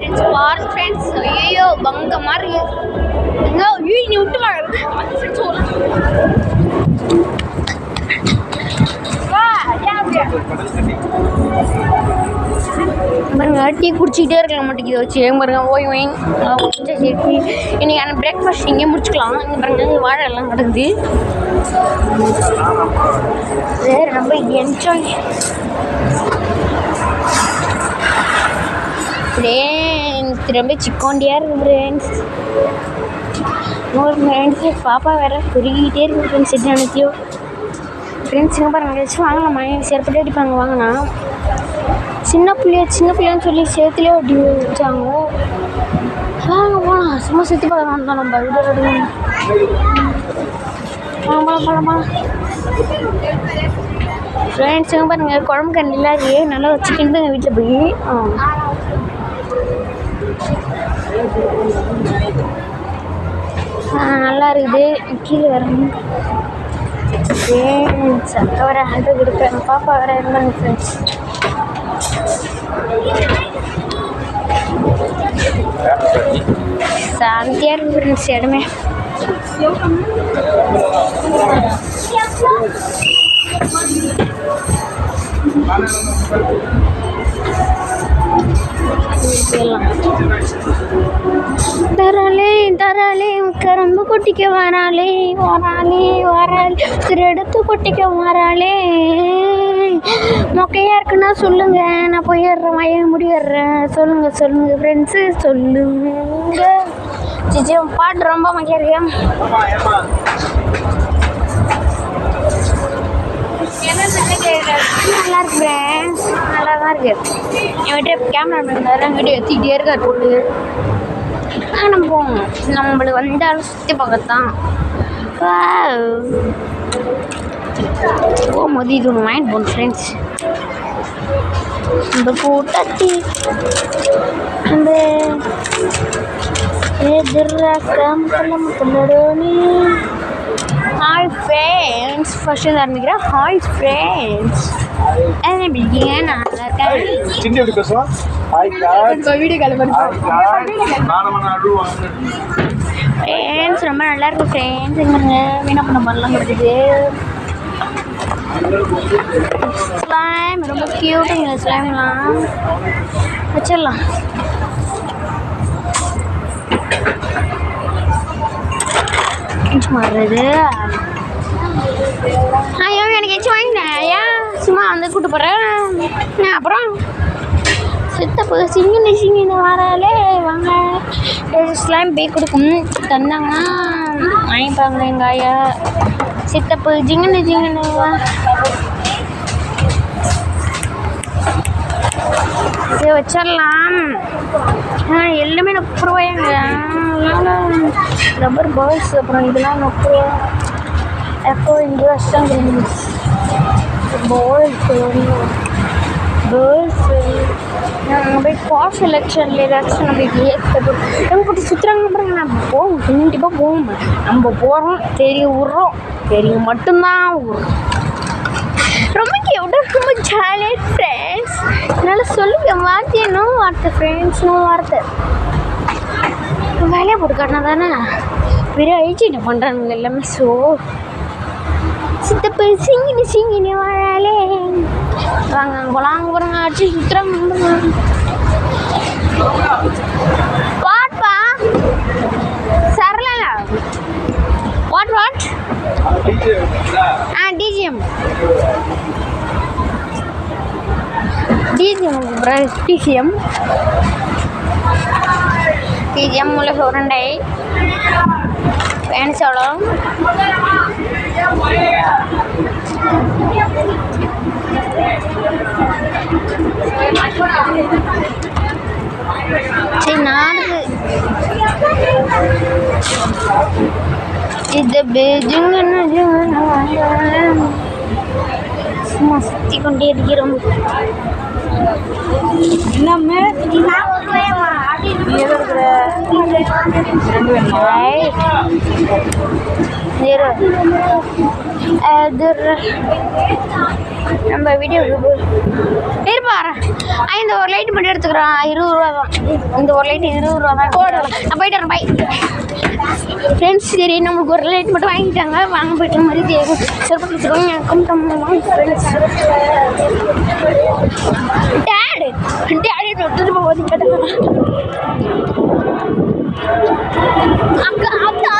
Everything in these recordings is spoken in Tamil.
பாருங்க ஃப்ரெண்ட்ஸ், ஐயோ பங்க மாதிரி நீ விட்டு பாருங்க டீ குடிச்சிக்கிட்டே இருக்க மாட்டேங்குது வச்சு பாருங்க ஓய் ஓய் இன்னைக்கு பிரேக்ஃபாஸ்ட் இங்கே முடிச்சுக்கலாம். இங்கே பாருங்க வாழை எல்லாம் கிடக்குது. வேறு ரொம்ப என்ஜாய் ஃப்ரெண்ட்ஸ். ரொம்ப சிக்கோண்டியாக இருக்குது ஃப்ரெண்ட்ஸ். ஒரு ஃப்ரெண்ட்ஸு பாப்பா வேறு பெருகிக்கிட்டே இருக்குது ஃப்ரெண்ட்ஸ். என்ன நினைச்சியோ ஃப்ரெண்ட்ஸ் இங்கே பாருங்க ஏதாச்சும் வாங்கலாமா? செருப்படி அடிப்பாங்க வாங்கினா சின்ன பிள்ளைன்னு சொல்லி சேர்த்துலேயே ஒட்டி வச்சாங்க. வாங்க போகலாம், சும்மா சுற்றி பார்க்க வந்தோம் நம்ம வீடியோ எடுக்கணும். போகலாமா ஃப்ரெண்ட்ஸ்? இங்கே பாருங்க குழம்பு கண்டிலாம் இருக்குது, நல்லா வச்சுக்கிட்டு எங்கள் வீட்டில் போய் நல்லா இருக்குது. கீழே வரணும் ஃப்ரெண்ட்ஸ். அக்கா வர ஆல்பம் கொடுப்பேன், பாப்பா வர இருந்தாங்க ஃப்ரெண்ட்ஸ். சாந்தியாக இருக்குது ஃப்ரெண்ட்ஸ் இடமே. தராளே கரும்பு கொட்டிக்க வராளே எடுத்து கொட்டிக்க வராளே. மொக்கையா இருக்குன்னா சொல்லுங்க, நான் போயிடுறேன் முடியிடுறேன். சொல்லுங்க ஃப்ரெண்ட்ஸு சொல்லுங்க. சிச்சி பாட்டு ரொம்ப மொக்கையா இருக்கு. நல்லா இருக்கு ஃப்ரெண்ட்ஸ், நல்லா தான் இருக்கு. என் வீட்டு கேமரா மேன் வீடியோ எடுத்துக்கிட்டே இருக்காரு போட்டு. நம்ம போகணும், நம்மளுக்கு வந்தாலும் சுற்றி பார்க்கத்தான் போகும்போது இது ஒன்று வாங்கிட்டு போகணும் ஃப்ரெண்ட்ஸ். இந்த கூட்டத்தி அந்த ஹாய் ஃப்ரெண்ட்ஸ், ஃபர்ஸ்ட் ஆரம்பிக்கிறேன். ஹாய் ஃப்ரெண்ட்ஸ், என்ன இருக்கீங்க? நல்லா இருக்கேன். ஃப்ரெண்ட்ஸ் ரொம்ப நல்லா இருக்கு ஃப்ரெண்ட்ஸ். எங்க வீணா பண்ண மாதிரிலாம் கிடைக்குது. ஸ்லைம் ரொம்ப கியூட்டுங்க. ஸ்லைம்லாம் வச்சிடலாம். மாறுறது ஐயோ எனக்கு எச்சு வாங்கினேன். ஏன் சும்மா வந்து கூப்பிட்டு போகிறேன். அப்புறம் சித்தப்பு சிங்கின்னு வராலே வாங்க ஸ்லைம் போய் கொடுக்கும் தந்தாங்கன்னா வாங்கிப்பாங்க எங்கள் ஐயா. சித்தப்பு ஜிங்குன்னு இதை வச்சிடலாம். எல்லாமே 30 ரூபாயாங்க. ரப்பர் பால்ஸ் அப்புறம் இதெல்லாம் 30 ரூபா. எப்போ இங்கே வச்சுட்டாங்க பேர்ட்ஸு. நம்ம போய் கார் செலெக்ஷனில் ஏதாச்சும் நம்ம நம்ம போட்டு சுற்றுறாங்க பாருங்க. நான் போவோம், கண்டிப்பாக போவோம். நம்ம போகிறோம், விட்றோம், மட்டும்தான் விட்றோம். ரொம்ப கேட்டால் ரொம்ப ஜாலியாக ஃப்ரெண்ட்ஸ். என்னால் சொல்லுங்க வார்த்தை வார்த்தை ஃப்ரெண்ட்ஸ் வார்த்தை வேலையை போட்டு காட்டினா தானே பெரிய ஐடி என்ன பண்ணுறாங்க எல்லாமே. ஸோ சித்தப்பு சிங்கினி வாழாலே வாங்க போலாங்க போகிறாங்க. அடிச்சு சுற்றுறாங்க. வாட்பா சரல வாட் டிஜிஎம் உள்ள சுரண்டை ஃபேன்ஸ் எவ்வளோ? சரி நாடு இது சும்மா சுற்றி கொண்டே இருக்கிறோம். எல்லாமே இருக்கிற நம்ம வீடியோக்கு இருப்பாரு இந்த ஒரு லைட் மட்டும் எடுத்துக்கிறோம் 20 ரூபா தான் இந்த ஒரு லைட் 20 ரூபா தான் நான் போயிட்டு வரேன் பை ஃப்ரெண்ட்ஸ் சரி நம்மளுக்கு ஒரு லைட் மட்டும் வாங்கிட்டாங்க வாங்க போயிட்டு மாதிரி சிறப்பு வச்சுருவாங்க எனக்கும் ஃப்ரெண்ட்ஸ் டேடு திரும்ப ஓதி கேட்டாங்க அக்கா அக்கா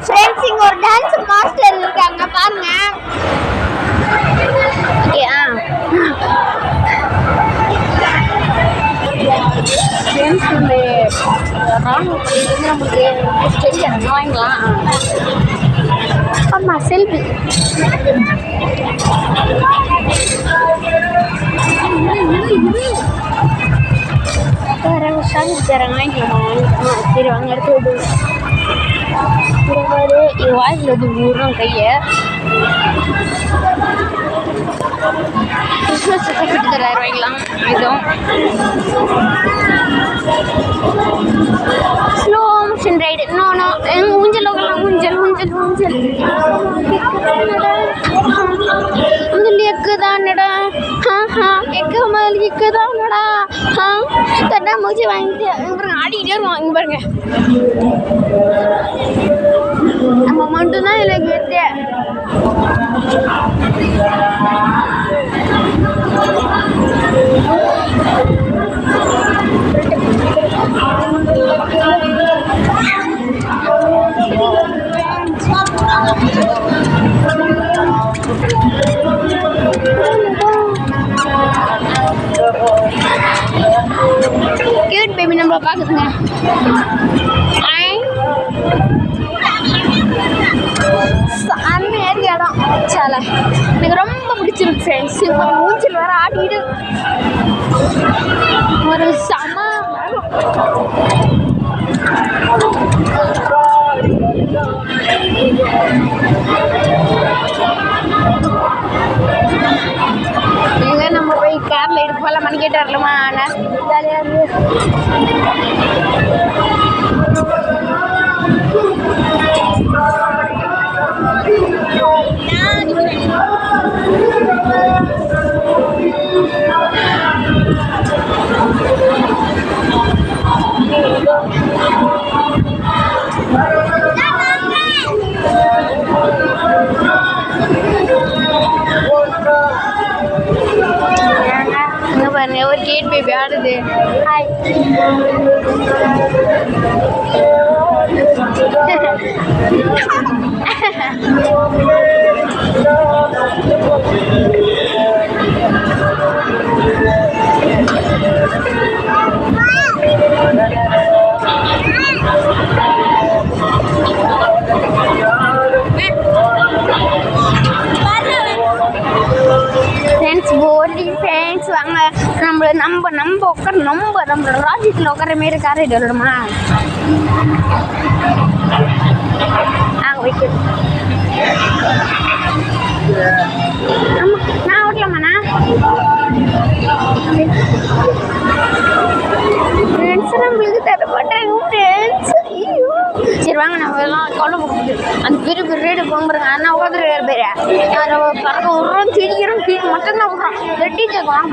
ஃப்ரெண்ட்ஸ் இங்க ஒரு டான்ஸ் மாஸ்டர் இருக்காங்க பாருங்க ஃப்ரெண்ட்ஸ் இந்த நம்மளுக்கு ஸ்டெடி வாங்கலாம் ஆமாம் செல்ஃபி தரேன் வாங்கிக்கலாம் சரி வாங்க எடுத்து விடு இது வாயில் அது ஊறும் கையை கிறிஸ்மஸ் சர்டிஃபிகேட் தராயிரம் வாங்கிக்கலாம் இதுவும் ஸ்லோ மோஷன் ரைடு நோ ஊஞ்சல் உங்கலாம் ஊஞ்சல் ஊஞ்சல் ஊஞ்சல் ஊஞ்சல் எக்குதானடா எக்கு முதல் எக்குதானடா தட்டா மூச்சு வாங்கிட்டு பாருங்க ஆடிக்கிட்டே இருக்கும் இங்கே பாருங்க நம்ம மட்டும்தான் இதில் கேட்டு கியூட் பேபி நம்மளை பார்க்குதுங்க அருமையாக இருக்கு இடம் சால எனக்கு ரொம்ப பிடிச்சிருக்கு ஃப்ரெண்ட்ஸ் இப்போ மூஞ்சில் வேறு ஆடிட்டு ஒரு செம எங்க நம்ம போய் காரில் எடுத்து போகலாம் மணி கேட்டு வரலாமா ஜாலியாக இருக்கு ஒரு கேட் பேபி ஆடுது ஹாய் ஃப்ரெண்ட்ஸ் போர்டிங் ஃப்ரெண்ட்ஸ் வாங்க நம்ம உட்கார நம்மளோட ராஜ்யத்தில் உட்கார மாரி காரை விடணுமா நாங்கள் வைக்கிறோம் நான் ஓட்டலாமாண்ணா ஃப்ரெண்ட்ஸ் நம்மளுக்கு தர மாட்டாங்க ஃப்ரெண்ட்ஸ் ஐயோ சரி வாங்க நம்ம எல்லாம் கவலை போகுது அந்த பெரிய பெரிய ரேடு போகும்போது அண்ணா உட்காந்து வேறு பேர் அதை பறக்க விட்றோம் கிழிக்கிறோம் கீழே மட்டும்தான் விட்றோம் வெட்டி கேட்கலாம்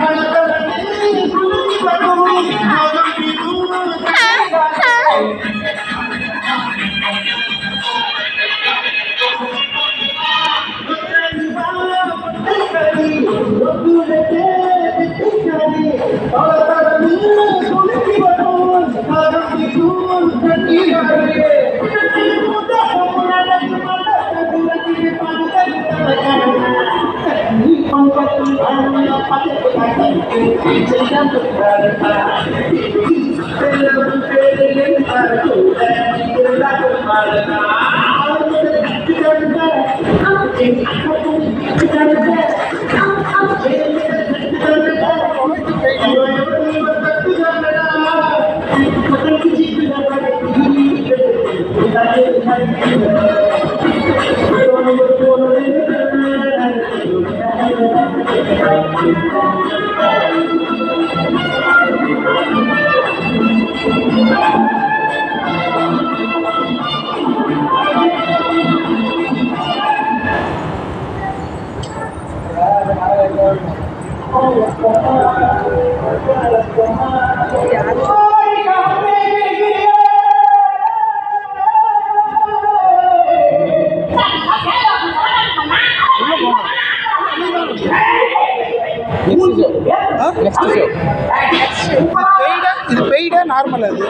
இது பெய்டா நார்மல் அது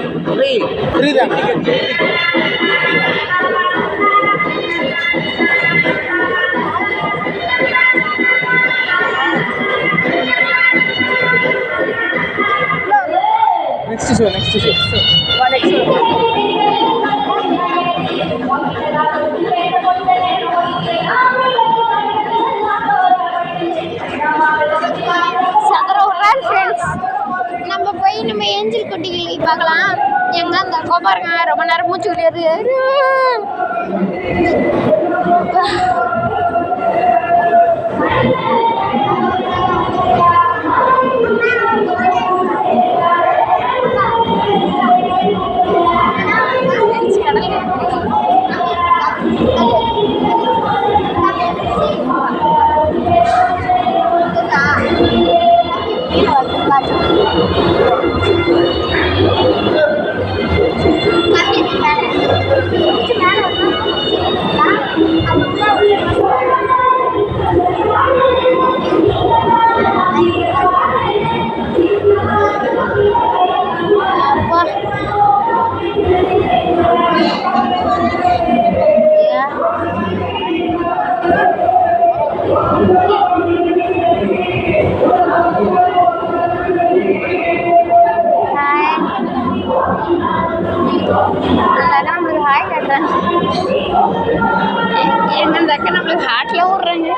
ஃப்ரீ தான். நெக்ஸ்ட் ஷோ நம்ம போய் நம்ம ஏஞ்சல் குட்டிகளை பார்க்கலாம். எங்க அந்த பாருங்க ரொம்ப நேரம் மூச்சு விளையாது. நம்மளுக்கு ஹாய் கட்டுறாங்க. எங்க அக்கா நம்மளுக்கு ஹார்ட்ல விடுறாங்க.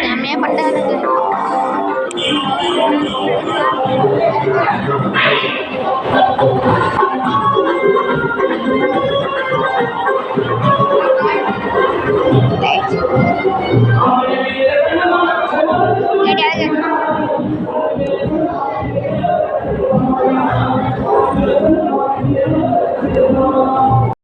செம்மையா பண்றாங்க. Thank you.